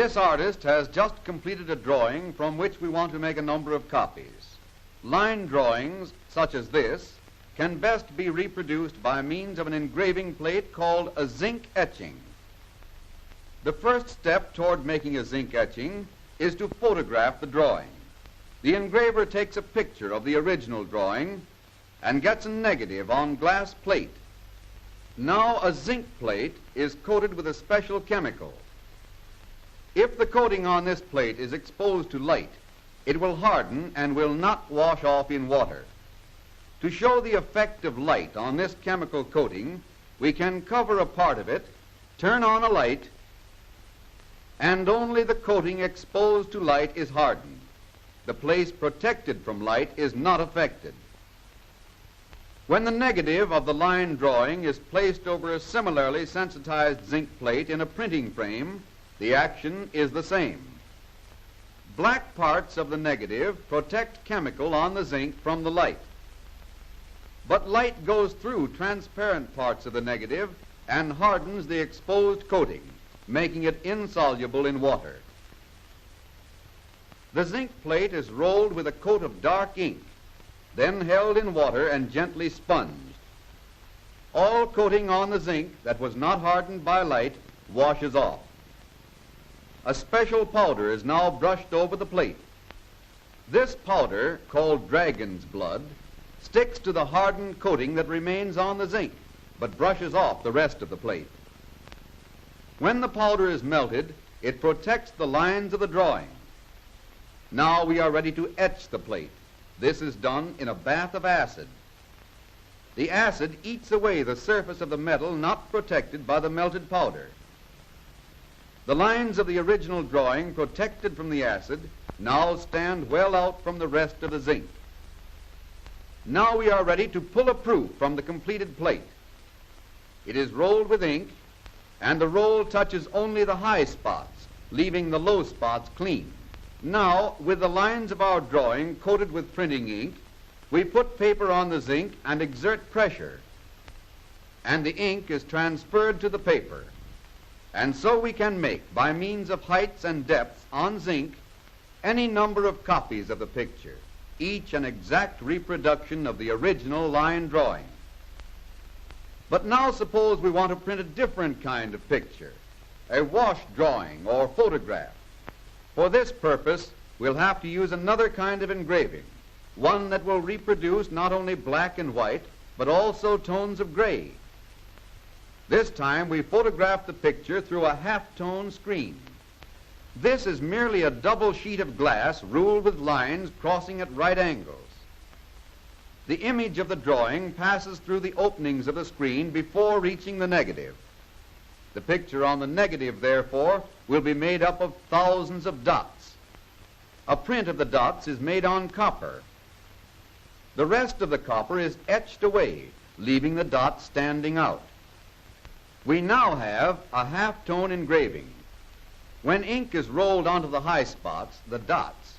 This artist has just completed a drawing from which we want to make a number of copies. Line drawings, such as this, can best be reproduced by means of an engraving plate called a zinc etching. The first step toward making a zinc etching is to photograph the drawing. The engraver takes a picture of the original drawing and gets a negative on glass plate. Now a zinc plate is coated with a special chemical. If the coating on this plate is exposed to light, it will harden and will not wash off in water. To show the effect of light on this chemical coating, we can cover a part of it, turn on a light, and only the coating exposed to light is hardened. The place protected from light is not affected. When the negative of the line drawing is placed over a similarly sensitized zinc plate in a printing frame, the action is the same. Black parts of the negative protect chemical on the zinc from the light. But light goes through transparent parts of the negative and hardens the exposed coating, making it insoluble in water. The zinc plate is rolled with a coat of dark ink, then held in water and gently sponged. All coating on the zinc that was not hardened by light washes off. A special powder is now brushed over the plate. This powder, called dragon's blood, sticks to the hardened coating that remains on the zinc, but brushes off the rest of the plate. When the powder is melted, it protects the lines of the drawing. Now we are ready to etch the plate. This is done in a bath of acid. The acid eats away the surface of the metal not protected by the melted powder. The lines of the original drawing, protected from the acid, now stand well out from the rest of the zinc. Now we are ready to pull a proof from the completed plate. It is rolled with ink, and the roll touches only the high spots, leaving the low spots clean. Now, with the lines of our drawing coated with printing ink, we put paper on the zinc and exert pressure, and the ink is transferred to the paper. And so we can make, by means of heights and depths on zinc, any number of copies of the picture, each an exact reproduction of the original line drawing. But now suppose we want to print a different kind of picture, a wash drawing or photograph. For this purpose, we'll have to use another kind of engraving, one that will reproduce not only black and white, but also tones of gray. This time we photograph the picture through a half-tone screen. This is merely a double sheet of glass ruled with lines crossing at right angles. The image of the drawing passes through the openings of the screen before reaching the negative. The picture on the negative, therefore, will be made up of thousands of dots. A print of the dots is made on copper. The rest of the copper is etched away, leaving the dots standing out. We now have a half-tone engraving. When ink is rolled onto the high spots, the dots,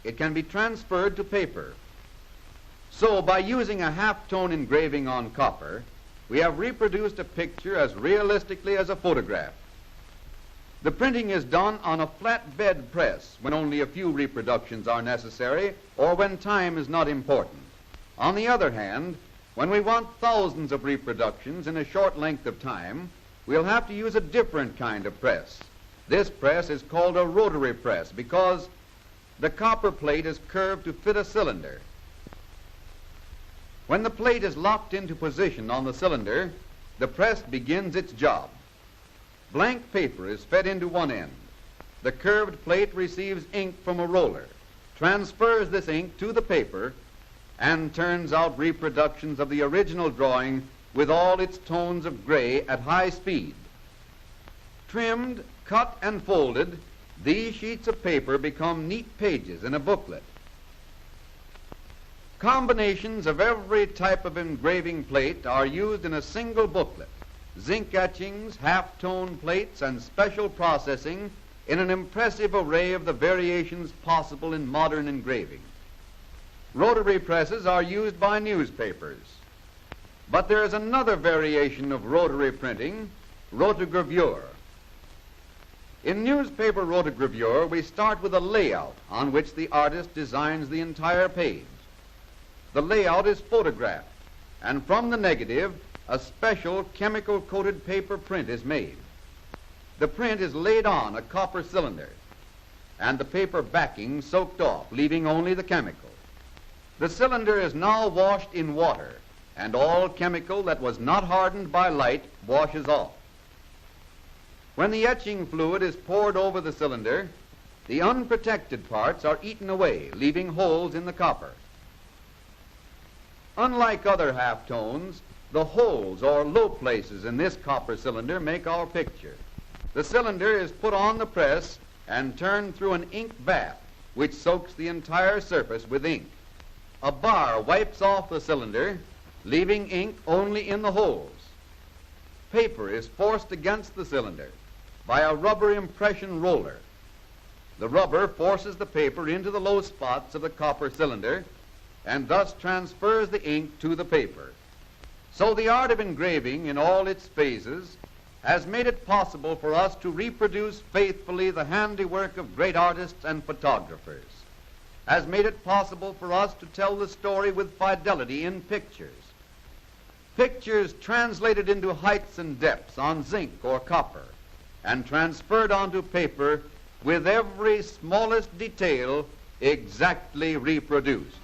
it can be transferred to paper. So by using a half-tone engraving on copper, we have reproduced a picture as realistically as a photograph. The printing is done on a flat bed press when only a few reproductions are necessary or when time is not important. On the other hand, when we want thousands of reproductions in a short length of time, we'll have to use a different kind of press. This press is called a rotary press because the copper plate is curved to fit a cylinder. When the plate is locked into position on the cylinder, the press begins its job. Blank paper is fed into one end. The curved plate receives ink from a roller, transfers this ink to the paper, and turns out reproductions of the original drawing with all its tones of gray at high speed. Trimmed, cut, and folded, these sheets of paper become neat pages in a booklet. Combinations of every type of engraving plate are used in a single booklet. Zinc etchings, half-tone plates, and special processing in an impressive array of the variations possible in modern engraving. Rotary presses are used by newspapers. But there is another variation of rotary printing, rotogravure. In newspaper rotogravure, we start with a layout on which the artist designs the entire page. The layout is photographed, and from the negative, a special chemical-coated paper print is made. The print is laid on a copper cylinder, and the paper backing soaked off, leaving only the chemical. The cylinder is now washed in water, and all chemical that was not hardened by light washes off. When the etching fluid is poured over the cylinder, the unprotected parts are eaten away, leaving holes in the copper. Unlike other halftones, the holes or low places in this copper cylinder make our picture. The cylinder is put on the press and turned through an ink bath, which soaks the entire surface with ink. A bar wipes off the cylinder, leaving ink only in the holes. Paper is forced against the cylinder by a rubber impression roller. The rubber forces the paper into the low spots of the copper cylinder and thus transfers the ink to the paper. So the art of engraving in all its phases has made it possible for us to reproduce faithfully the handiwork of great artists and photographers, has made it possible for us to tell the story with fidelity in pictures. Pictures translated into heights and depths on zinc or copper and transferred onto paper with every smallest detail exactly reproduced.